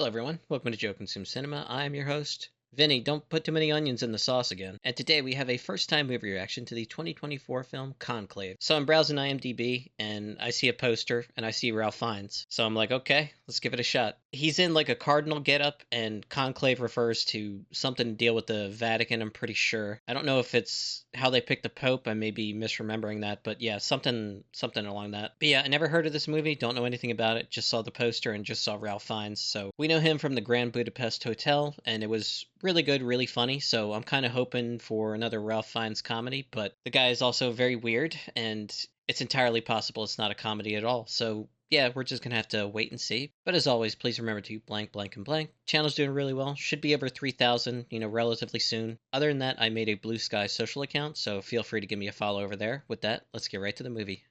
Hello everyone, welcome to Joe Consume Cinema. I am your host, Vinny. Don't put too many onions in the sauce again. And today we have a first-time movie reaction to the 2024 film Conclave. So I'm browsing IMDb and I see a poster and I see Ralph Fiennes. So I'm like, okay, let's give it a shot. He's in like a cardinal getup, and Conclave refers to something to deal with the Vatican, I'm pretty sure. I don't know if it's how they picked the Pope. I may be misremembering that, but yeah, something along that. But yeah, I never heard of this movie, don't know anything about it, just saw the poster and just saw Ralph Fiennes. So we know him from the Grand Budapest Hotel, and it was really good, really funny, so I'm kind of hoping for another Ralph Fiennes comedy, but the guy is also very weird, and it's entirely possible it's not a comedy at all, so yeah, we're just gonna have to wait and see. But as always, please remember to blank, blank, and blank. Channel's doing really well. Should be over 3,000, relatively soon. Other than that, I made a Blue Sky social account, so feel free to give me a follow over there. With that, let's get right to the movie.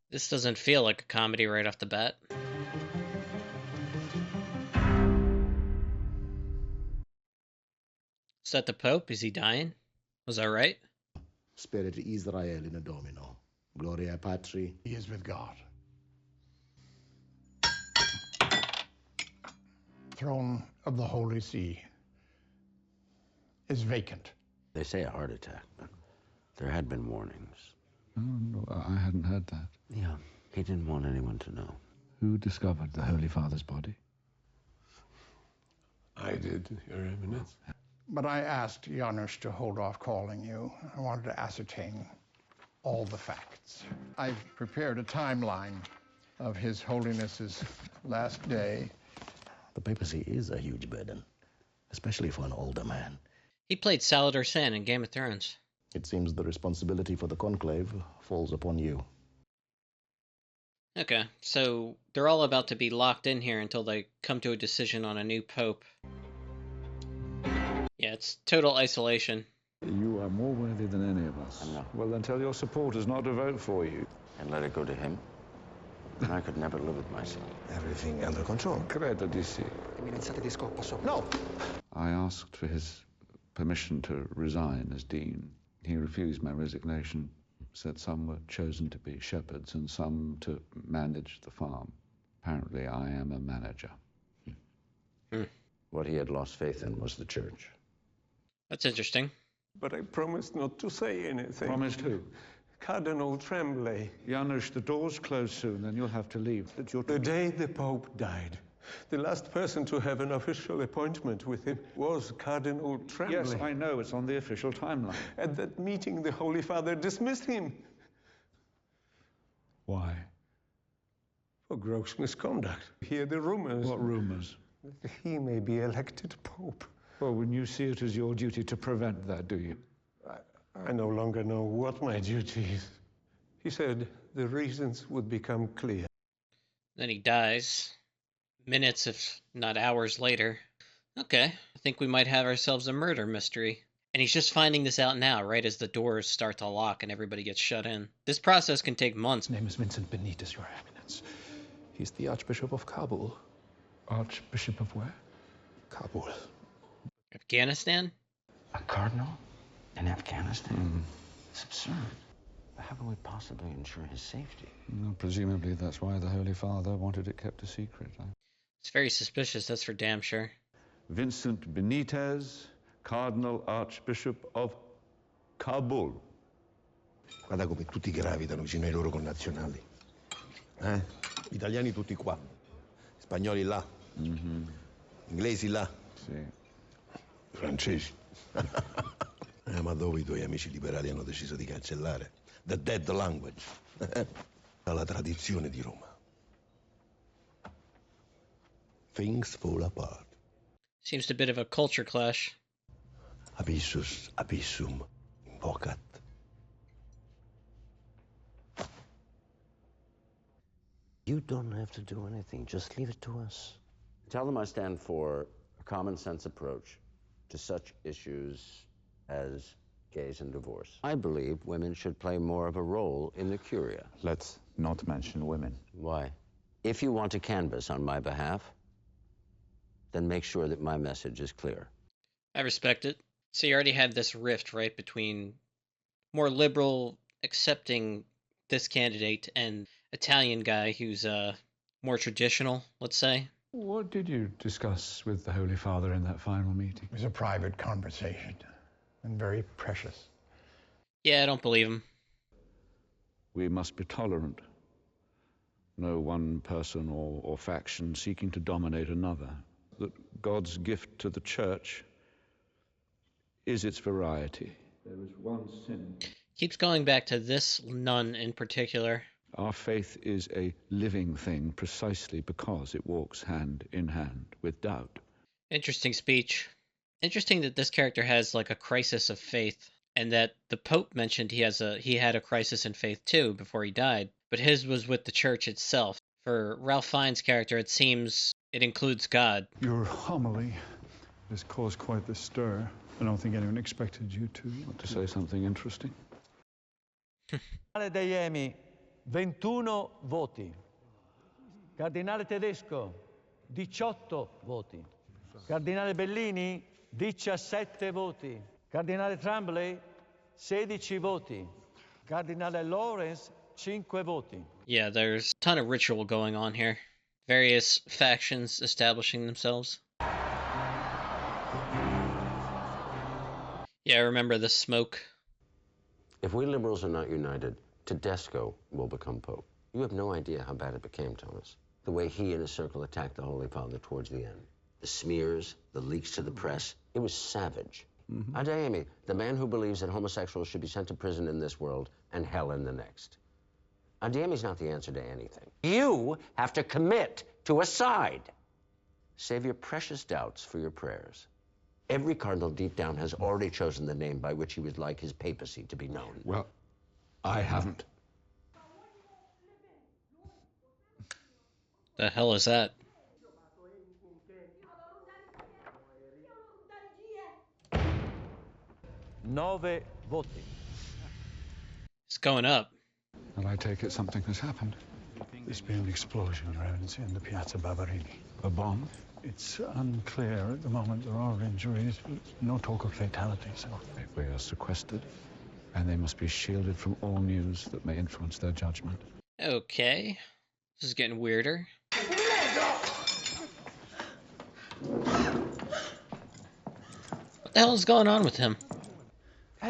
This doesn't feel like a comedy right off the bat. Is that the Pope? Is he dying? Was I right? Spirit Israel in a domino. Gloria Patri. He is with God. Throne of the Holy See is vacant. They say a heart attack, but there had been warnings. Oh, no, I hadn't heard that. Yeah, he didn't want anyone to know. Who discovered the Holy Father's body? I did, Your Eminence. But I asked Janusz to hold off calling you. I wanted to ascertain all the facts. I've prepared a timeline of His Holiness's last day. The papacy is a huge burden, especially for an older man. He played Salador San in Game of Thrones. It seems the responsibility for the conclave falls upon you. Okay, so they're all about to be locked in here until they come to a decision on a new pope. Yeah, it's total isolation. You are more worthy than any of us. I know. Well, then tell your supporters not to vote for you. And let it go to him. And I could never live with myself. Everything under control. Credo di sì. No! I asked for his permission to resign as dean. He refused my resignation, said some were chosen to be shepherds and some to manage the farm. Apparently, I am a manager. What he had lost faith in was the church. That's interesting. But I promised not to say anything. Promised who? Cardinal Tremblay. Janusz, the doors close soon, then you'll have to leave. The day the Pope died, the last person to have an official appointment with him was Cardinal Tremblay. Yes, I know, it's on the official timeline. At that meeting, the Holy Father dismissed him Why? for gross misconduct. Hear the rumors. What rumors? That he may be elected Pope. Well, when you see it as your duty to prevent that, do you? I no longer know what my duty is. He said the reasons would become clear. Then he dies. Minutes, if not hours later. Okay, I think we might have ourselves a murder mystery. And he's just finding this out now, right as the doors start to lock and everybody gets shut in. This process can take months. His name is Vincent Benitez, Your Eminence. He's the Archbishop of Kabul. Archbishop of where? Kabul. Afghanistan? A cardinal in Afghanistan? It's absurd. How can we possibly ensure his safety? Well, presumably that's why the Holy Father wanted it kept a secret. It's very suspicious, that's for damn sure. Vincent Benitez, Cardinal Archbishop of Kabul. Guarda come tutti gravitano vicino ai loro connazionali. Italiani tutti qua, spagnoli là, inglesi là, Sì. francesi. Ma dove i tuoi amici liberali hanno deciso di cancellare? The dead language. Dalla tradizione di Roma. Things fall apart. Seems a bit of a culture clash. Abyssus abyssum invocat. You don't have to do anything. Just leave it to us. Tell them I stand for a common sense approach to such issues as gays and divorce. I believe women should play more of a role in the curia. Let's not mention women. Why? If you want to canvass on my behalf, then make sure that my message is clear. I respect it. So you already had this rift, right, between more liberal accepting this candidate and Italian guy who's more traditional, let's say. What did you discuss with the Holy Father in that final meeting? It was a private conversation and very precious. Yeah, I don't believe him. We must be tolerant. No one person or faction seeking to dominate another. That God's gift to the Church is its variety. There is one sin. Keeps going back to this nun in particular. Our faith is a living thing precisely because it walks hand in hand with doubt. Interesting speech. Interesting that this character has like a crisis of faith, and that the Pope mentioned he had a crisis in faith too before he died, but his was with the church itself. For Ralph Fiennes' character, it seems it includes God. Your homily has caused quite the stir. I don't think anyone expected you to say something interesting. Cardinale Deiemi, 21 voti. Cardinale Tedesco, 18 voti. Cardinale Bellini, 17 voti. Cardinale Tremblay, 16 voti. Cardinale Lawrence, 5 voti. Yeah, there's a ton of ritual going on here. Various factions establishing themselves. Yeah, I remember the smoke. If we liberals are not united, Tedesco will become Pope. You have no idea how bad it became, Thomas. The way he and his circle attacked the Holy Father towards the end. The smears, the leaks to the press. It was savage. Adeyemi, the man who believes that homosexuals should be sent to prison in this world and hell in the next. Adeyemi's not the answer to anything. You have to commit to a side. Save your precious doubts for your prayers. Every cardinal deep down has already chosen the name by which he would like his papacy to be known. Well, I haven't. The hell is that? Nove voti. It's going up. And I take it something has happened. There's been an explosion around in the Piazza Barberini. A bomb? It's unclear at the moment. There are injuries, but no talk of fatalities. We are sequestered, and they must be shielded from all news that may influence their judgment. Okay. This is getting weirder. What the hell is going on with him?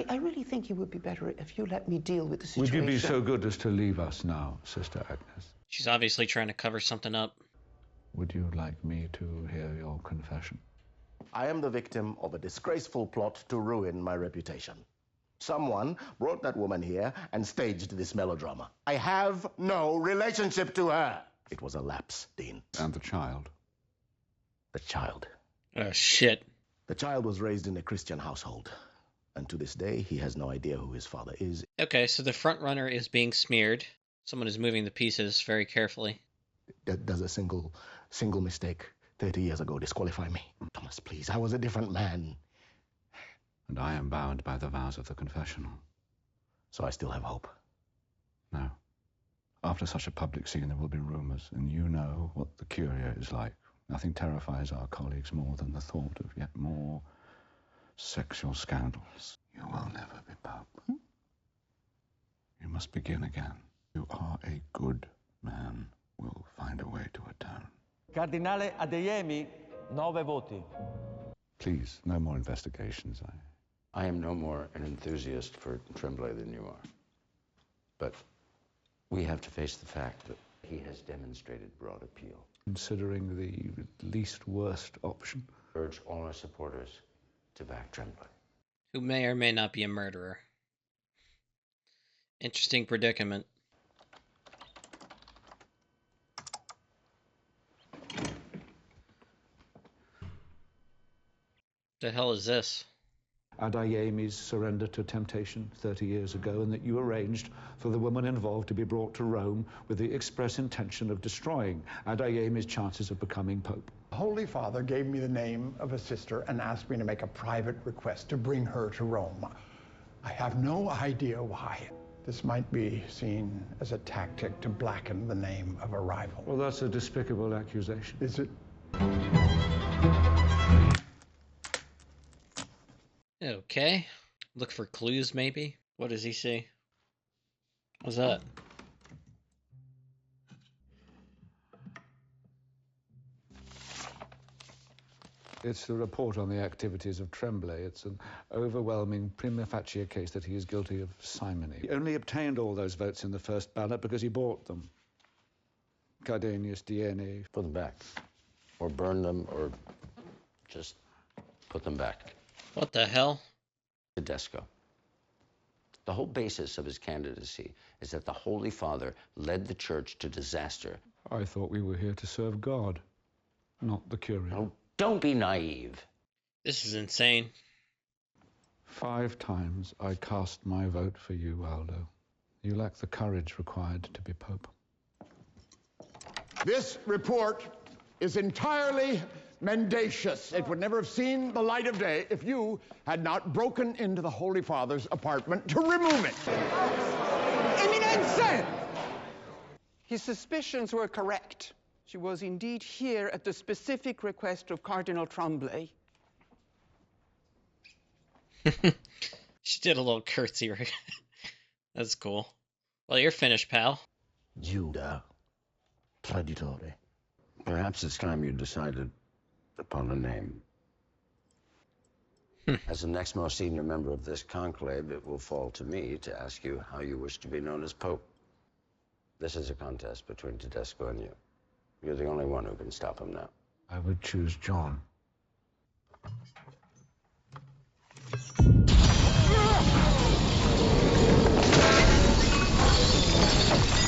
I really think it would be better if you let me deal with the situation. Would you be so good as to leave us now, Sister Agnes? She's obviously trying to cover something up. Would you like me to hear your confession? I am the victim of a disgraceful plot to ruin my reputation. Someone brought that woman here and staged this melodrama. I have no relationship to her. It was a lapse, Dean. And the child? The child. Oh, shit. The child was raised in a Christian household. And to this day, he has no idea who his father is. Okay, so the front runner is being smeared. Someone is moving the pieces very carefully. Does a single mistake 30 years ago disqualify me? Thomas, please, I was a different man. And I am bound by the vows of the confessional. So I still have hope? No. After such a public scene, there will be rumors, and you know what the Curia is like. Nothing terrifies our colleagues more than the thought of yet more sexual scandals. You will never be Pope. You must begin again. You are a good man. We'll find a way to atone. Cardinale Adeyemi, 9 voti. Please, no more investigations. I am no more an enthusiast for Tremblay than you are. But we have to face the fact that he has demonstrated broad appeal. Considering the least worst option? Urge all our supporters to back Tremblay. Who may or may not be a murderer. Interesting predicament. The hell is this? Adeyemi's surrender to temptation 30 years ago, and that you arranged for the woman involved to be brought to Rome with the express intention of destroying Adeyemi's chances of becoming Pope. Holy Father gave me the name of a sister and asked me to make a private request to bring her to Rome. I have no idea why. This might be seen as a tactic to blacken the name of a rival. Well, that's a despicable accusation. Is it? Okay. Look for clues, maybe? What does he see? What's that? It's the report on the activities of Tremblay. It's an overwhelming prima facie case that he is guilty of simony. He only obtained all those votes in the first ballot because he bought them. Cardenius DNA. Put them back. Or burn them, or just put them back. What the hell? Tedesco. The whole basis of his candidacy is that the Holy Father led the church to disaster. I thought we were here to serve God, not the Curia. Oh, don't be naive. This is insane. 5 times I cast my vote for you, Aldo. You lack the courage required to be Pope. This report is entirely mendacious. It would never have seen the light of day if you had not broken into the Holy Father's apartment to remove it. Eminenza! His suspicions were correct. She was indeed here at the specific request of Cardinal Tremblay. She did a little curtsy, right? That's cool. Well, you're finished, pal. Judah, traditore. Perhaps it's time you decided upon a name. As the next most senior member of this conclave, it will fall to me to ask you how you wish to be known as Pope. This is a contest between Tedesco and you. You're the only one who can stop him now. I would choose John.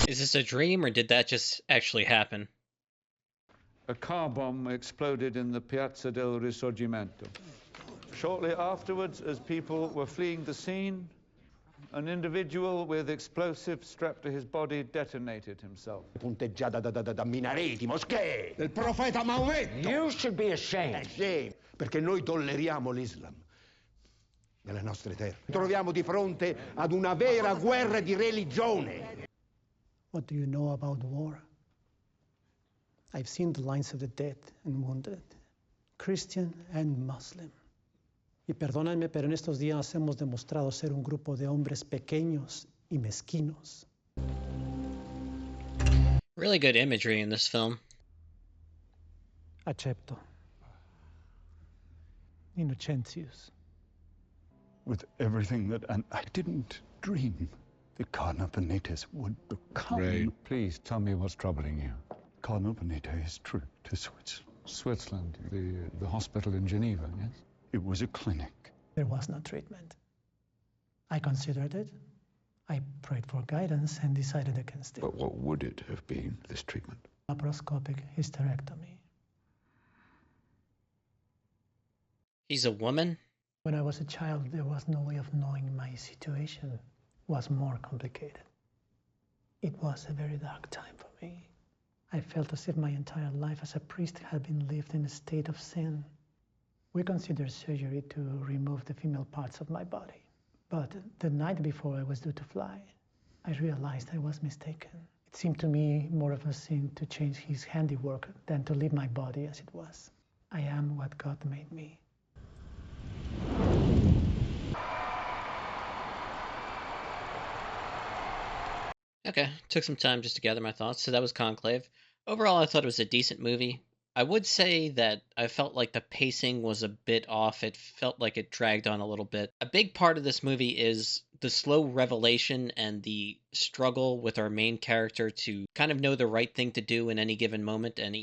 Is this a dream, or did that just actually happen? A car bomb exploded in the Piazza del Risorgimento. Shortly afterwards, as people were fleeing the scene, an individual with explosives strapped to his body detonated himself. Punteggiata da minareti, moschee. Del profeta Maometto. You should be ashamed. Sì, perché noi tolleriamo l'Islam nelle nostre terre. Troviamo di fronte ad una vera guerra di religione. What do you know about war? I've seen the lines of the dead and wounded, Christian and Muslim. Y perdónenme, pero en estos días hemos demostrado ser un grupo de hombres pequeños y mezquinos. Really good imagery in this film. Acepto. Innocentius. With everything that... And I didn't dream the Cardinal Benitez would become... Ray, please tell me what's troubling you. Cardinal Benitez is true to Switzerland. Switzerland, the hospital in Geneva, yes? It was a clinic. There was no treatment. I considered it. I prayed for guidance and decided against it. But what would it have been, this treatment? Laparoscopic hysterectomy. He's a woman? When I was a child, there was no way of knowing my situation was more complicated. It was a very dark time for me. I felt as if my entire life as a priest had been lived in a state of sin. We considered surgery to remove the female parts of my body. But the night before I was due to fly, I realized I was mistaken. It seemed to me more of a sin to change his handiwork than to leave my body as it was. I am what God made me. Okay, took some time just to gather my thoughts. So that was Conclave. Overall, I thought it was a decent movie. I would say that I felt like the pacing was a bit off. It felt like it dragged on a little bit. A big part of this movie is the slow revelation and the struggle with our main character to kind of know the right thing to do in any given moment, and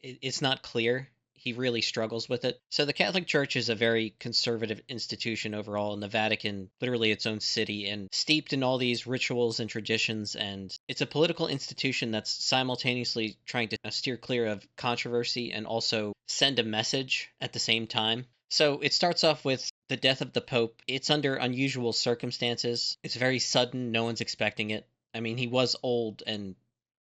it's not clear. He really struggles with it. So the Catholic Church is a very conservative institution overall, and the Vatican, literally its own city, and steeped in all these rituals and traditions, and it's a political institution that's simultaneously trying to steer clear of controversy and also send a message at the same time. So it starts off with the death of the Pope. It's under unusual circumstances. It's very sudden. No one's expecting it. I mean, he was old, and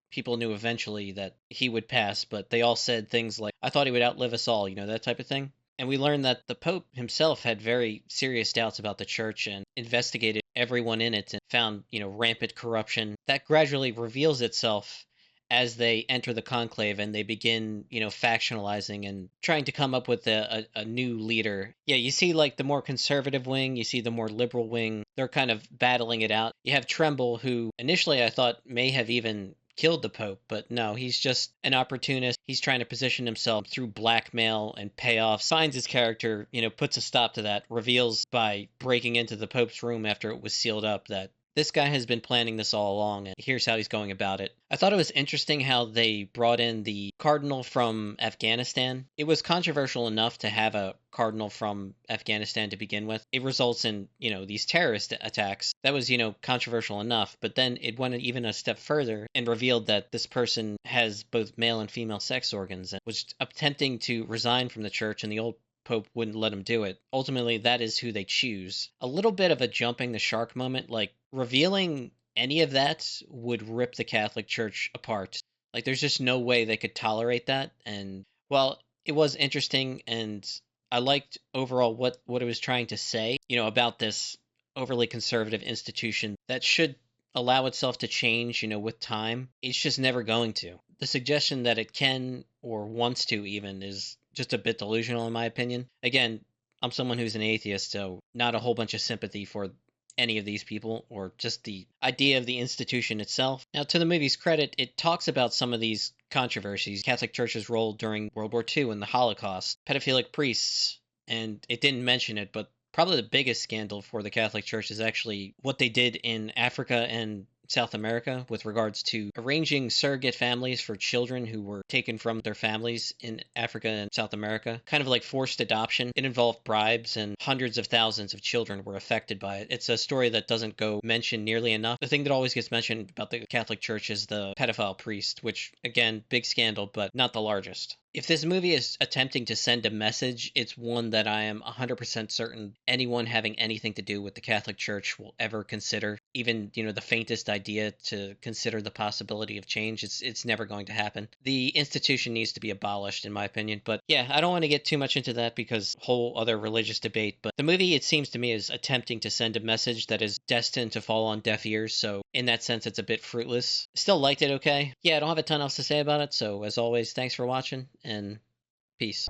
people knew eventually that he would pass, but they all said things like, I thought he would outlive us all, that type of thing. And we learned that the Pope himself had very serious doubts about the church and investigated everyone in it and found, rampant corruption. That gradually reveals itself as they enter the conclave and they begin, factionalizing and trying to come up with a new leader. Yeah, you see like the more conservative wing, you see the more liberal wing. They're kind of battling it out. You have Tremble, who initially I thought may have even killed the Pope, but no, he's just an opportunist. He's trying to position himself through blackmail and payoffs. Finds his character, puts a stop to that, reveals by breaking into the Pope's room after it was sealed up that this guy has been planning this all along, and here's how he's going about it. I thought it was interesting how they brought in the cardinal from Afghanistan. It was controversial enough to have a cardinal from Afghanistan to begin with. It results in, these terrorist attacks. That was, controversial enough. But then it went even a step further and revealed that this person has both male and female sex organs and was attempting to resign from the church, and the old Pope wouldn't let him do it. Ultimately, that is who they choose. A little bit of a jumping the shark moment, like revealing any of that would rip the Catholic Church apart. Like there's just no way they could tolerate that. And well, it was interesting, and I liked overall what it was trying to say, about this overly conservative institution that should allow itself to change, with time. It's just never going to. The suggestion that it can or wants to even is just a bit delusional in my opinion. Again, I'm someone who's an atheist, so not a whole bunch of sympathy for any of these people or just the idea of the institution itself. Now, to the movie's credit, it talks about some of these controversies, Catholic Church's role during World War II and the Holocaust, pedophilic priests, and it didn't mention it, but probably the biggest scandal for the Catholic Church is actually what they did in Africa and South America with regards to arranging surrogate families for children who were taken from their families in Africa and South America, kind of like forced adoption. It involved bribes, and hundreds of thousands of children were affected by it. It's a story that doesn't go mentioned nearly enough. The thing that always gets mentioned about the Catholic Church is the pedophile priest, which, again, big scandal, but not the largest. If this movie is attempting to send a message, it's one that I am 100% certain anyone having anything to do with the Catholic Church will ever consider. Even, the faintest idea to consider the possibility of change, it's never going to happen. The institution needs to be abolished, in my opinion. But yeah, I don't want to get too much into that because whole other religious debate. But the movie, it seems to me, is attempting to send a message that is destined to fall on deaf ears. So in that sense, it's a bit fruitless. Still liked it okay. Yeah, I don't have a ton else to say about it. So as always, thanks for watching, and peace.